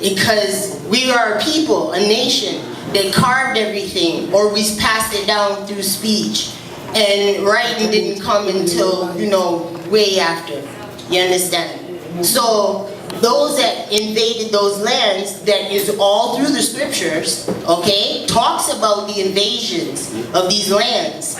because we are a people, a nation that carved everything, or we passed it down through speech. And writing didn't come until, way after. You understand? So those that invaded those lands, that is all through the scriptures, okay, talks about the invasions of these lands.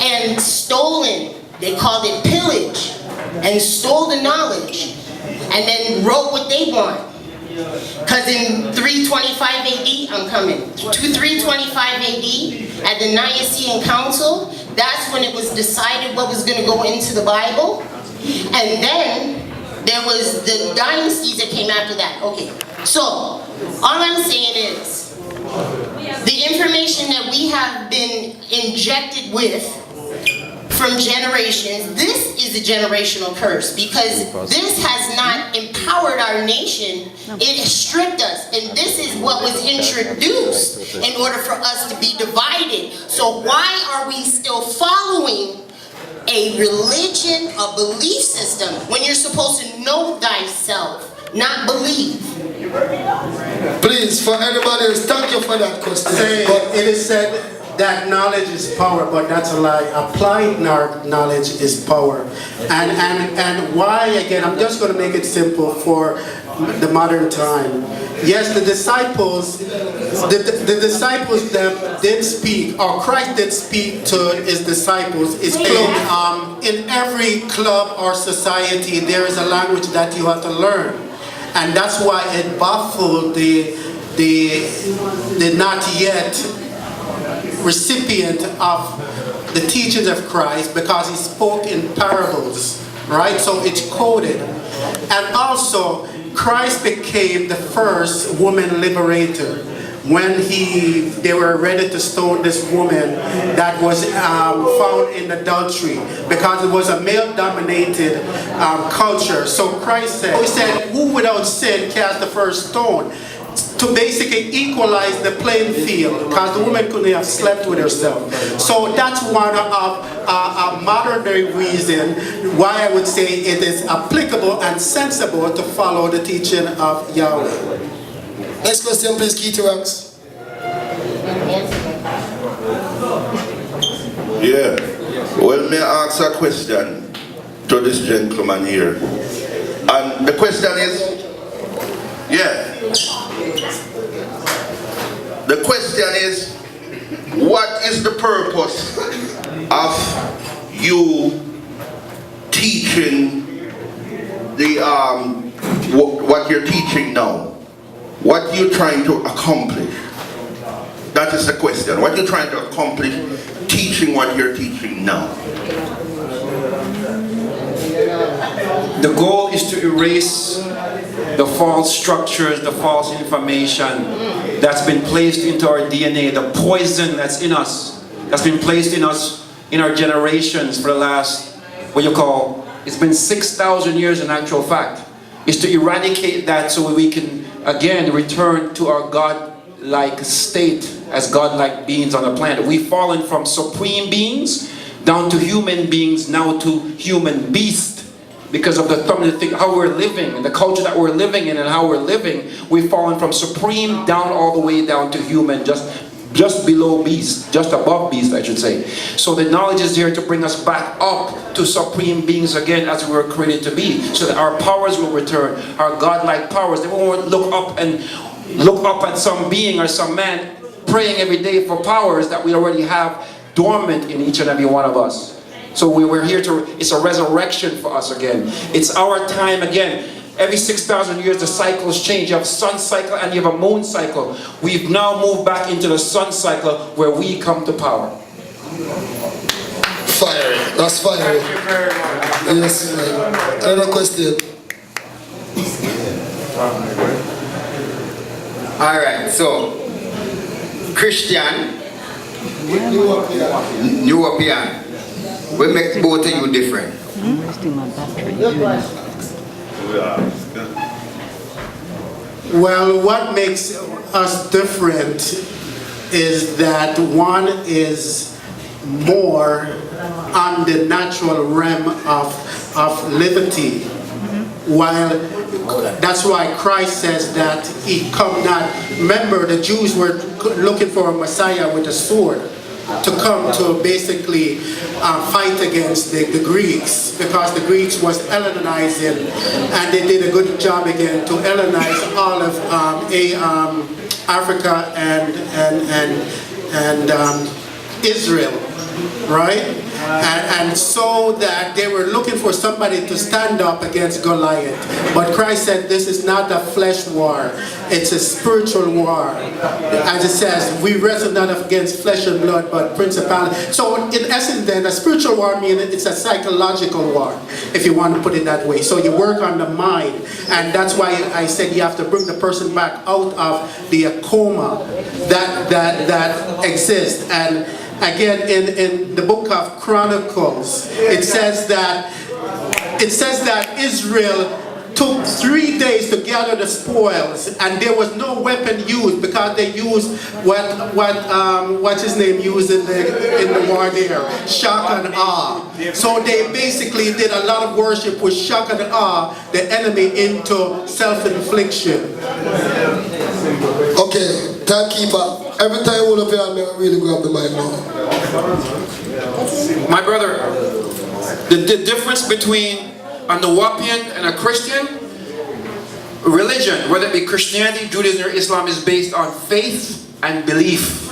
And stolen, they called it pillage, and stole the knowledge, and then wrote what they want. Because in 325 AD, I'm coming, to 325 AD, at the Nicene Council, that's when it was decided what was going to go into the Bible. And then there was the dynasties that came after that. Okay, so all I'm saying is, the information that we have been injected with from generations, this is a generational curse, because this has not empowered our nation, it has stripped us, and this is what was introduced in order for us to be divided. So why are we still following a religion, a belief system, when you're supposed to know thyself, not believe? Please, for anybody else, thank you for that question. But it is said that knowledge is power, but that's a lie. Applied knowledge is power. And why, again, I'm just going to make it simple for the modern time. Yes, the disciples them did speak, or Christ did speak to his disciples. In every club or society, there is a language that you have to learn. And that's why it baffled the not yet recipient of the teachings of Christ, because he spoke in parables, right? So it's coded. And also, Christ became the first woman liberator when they were ready to stone this woman that was found in adultery, because it was a male-dominated culture. So Christ said, he said, who without sin cast the first stone? To basically equalize the playing field, because the woman couldn't have slept with herself. So that's one of a modern day reason why I would say it is applicable and sensible to follow the teaching of Yahweh. Next question, please, Keith Ranks. Yeah. Well, may I ask a question to this gentleman here? And the question is, the question is, what is the purpose of you teaching the what you're teaching now? What are you trying to accomplish? That is the question. What are you trying to accomplish teaching what you're teaching now? The goal is to erase the false structures, the false information that's been placed into our DNA, the poison that's in us, that's been placed in us in our generations for the last, it's been 6,000 years in actual fact, is to eradicate that so we can again return to our God-like state as God-like beings on the planet. We've fallen from supreme beings down to human beings, now to human beasts. Because of how we're living, and the culture that we're living in and how we're living, we've fallen from supreme down all the way down to human, just below beast, just above beast, I should say. So the knowledge is here to bring us back up to supreme beings again as we were created to be, so that our powers will return, our godlike powers. They won't look up at some being or some man praying every day for powers that we already have dormant in each and every one of us. So we're here it's a resurrection for us again. It's our time again. Every 6,000 years the cycles change. You have sun cycle and you have a moon cycle. We've now moved back into the sun cycle where we come to power. Fiery. That's fiery. Thank you very much. Yes, man. Another question. Alright, so Christian, Nuwaupian. We make both of you different. Well, what makes us different is that one is more on the natural realm of liberty, while That's why Christ says that he come not. Remember, the Jews were looking for a Messiah with a sword to come to basically fight against the Greeks, because the Greeks was Hellenizing, and they did a good job again to Hellenize all of Africa and Israel, right? And so that they were looking for somebody to stand up against Goliath. But Christ said this is not a flesh war, it's a spiritual war. As it says, we wrestle not against flesh and blood, but principality. So in essence then, a spiritual war means it's a psychological war, if you want to put it that way. So you work on the mind, and that's why I said you have to bring the person back out of the coma that exists. And again, in the book of Chronicles, it says that Israel took 3 days to gather the spoils, and there was no weapon used because they used what his name used in the war there, shock and awe. So they basically did a lot of worship with shock and awe the enemy into self-infliction. Okay, timekeeper. Every time you hold up your hand, I really grab the mic now. My brother, the difference between a Nuwaupian and a Christian, religion, whether it be Christianity, Judaism, or Islam, is based on faith and belief.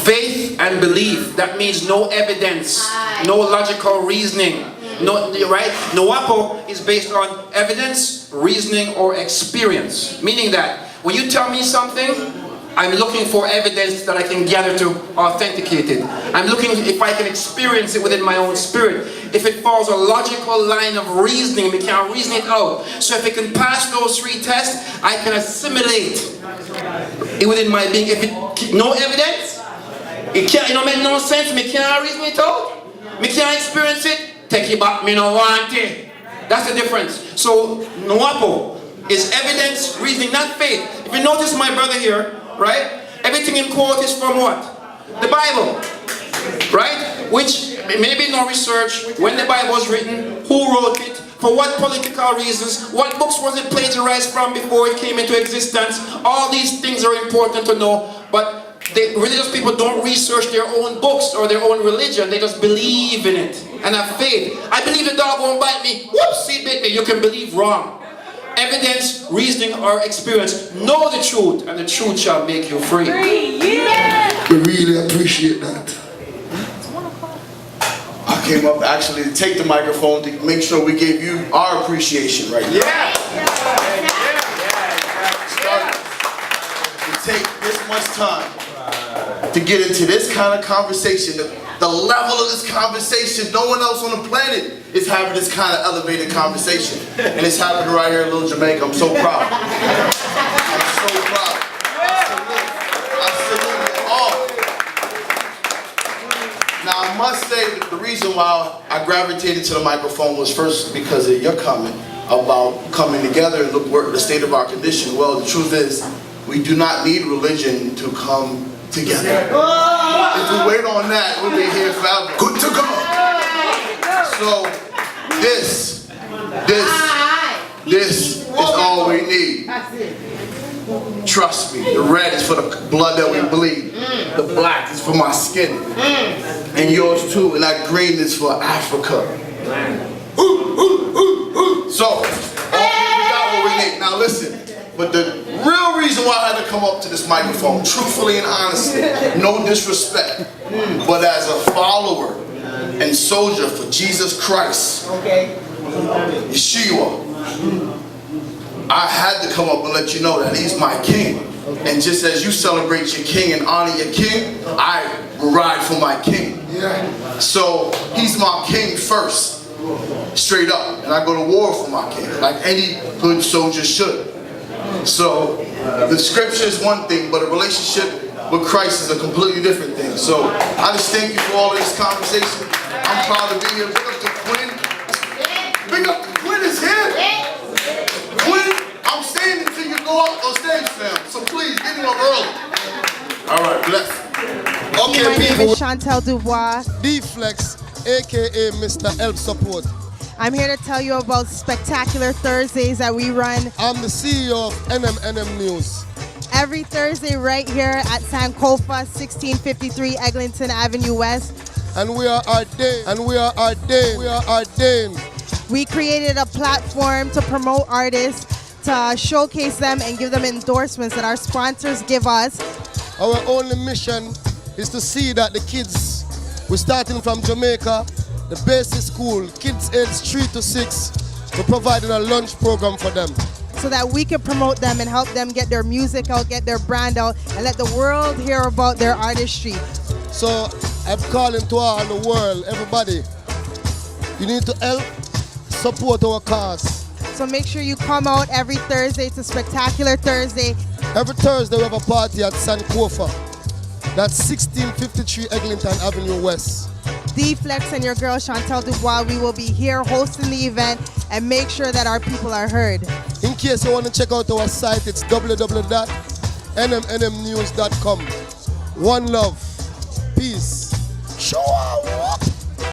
Faith and belief. That means no evidence, no logical reasoning. No, right? Nuwaupo is based on evidence, reasoning, or experience. Meaning that when you tell me something, I'm looking for evidence that I can gather to authenticate it. I'm looking if I can experience it within my own spirit. If it follows a logical line of reasoning, we can reason it out. So if it can pass those 3 tests, I can assimilate it within my being. If it no evidence, it don't make no sense. Me can't reason it out. Me can't experience it. Take it back. Me no want it. That's the difference. So Nuwaupo is evidence, reasoning, not faith. If you notice my brother here, right? Everything in quote is from what? The Bible, right? Which maybe no research, when the Bible was written, who wrote it, for what political reasons, what books was it plagiarized from before it came into existence. All these things are important to know, but religious people don't research their own books or their own religion. They just believe in it and have faith. I believe the dog won't bite me. Whoops, he bit me. You can believe wrong. Evidence, reasoning, or experience. Know the truth, and the truth shall make you free. We really appreciate that. I came up actually to take the microphone to make sure we gave you our appreciation right now. To take this much time to get into this kind of conversation, the level of this conversation, no one else on the planet is having this kind of elevated conversation. And it's happening right here in Little Jamaica. I'm so proud. I'm so proud. I salute you all. Now I must say that the reason why I gravitated to the microphone was first because of your comment about coming together and look where the state of our condition. Well, the truth is, we do not need religion to come together. If we wait on that, we'll be here forever. Good to go. So this is all we need. Trust me, the red is for the blood that we bleed. The black is for my skin. And yours too, and that green is for Africa. So, we got what we need. Now listen, but the real reason why I had to come up to this microphone, truthfully and honestly, no disrespect, but as a follower and soldier for Jesus Christ, Yeshua, I had to come up and let you know that he's my king. And just as you celebrate your king and honor your king, I ride for my king. So he's my king first, straight up. And I go to war for my king, like any good soldier should. So the scripture is one thing, but a relationship with Christ is a completely different thing. So I just thank you for all of this conversation. I'm proud to be here. Big up to Quinn. Big up to Quinn is here. Quinn, I'm staying until you go up on stage, fam. So please, get him up early. All right, bless. Okay, My name people. is Chantel Dubois. D-Flex, aka Mr. Help Support. I'm here to tell you about Spectacular Thursdays that we run I'm the CEO of NmNm News. every Thursday right here at Sankofa, 1653 Eglinton Avenue West. And we are ordained. We created a platform to promote artists, to showcase them and give them endorsements that our sponsors give us. Our only mission is to see that the kids, we're starting from Jamaica, the basic school, kids aged 3 to 6, we're providing a lunch program for them. So that we can promote them and help them get their music out, get their brand out, and let the world hear about their artistry. So I'm calling to all the world, everybody, you need to help support our cause. So make sure you come out every Thursday. It's a Spectacular Thursday. Every Thursday we have a party at Sankofa. That's 1653 Eglinton Avenue West. D-Flex and your girl Chantel Dubois, we will be here hosting the event and make sure that our people are heard. In case you want to check out our site, it's www.nmnmnews.com. One love. Peace.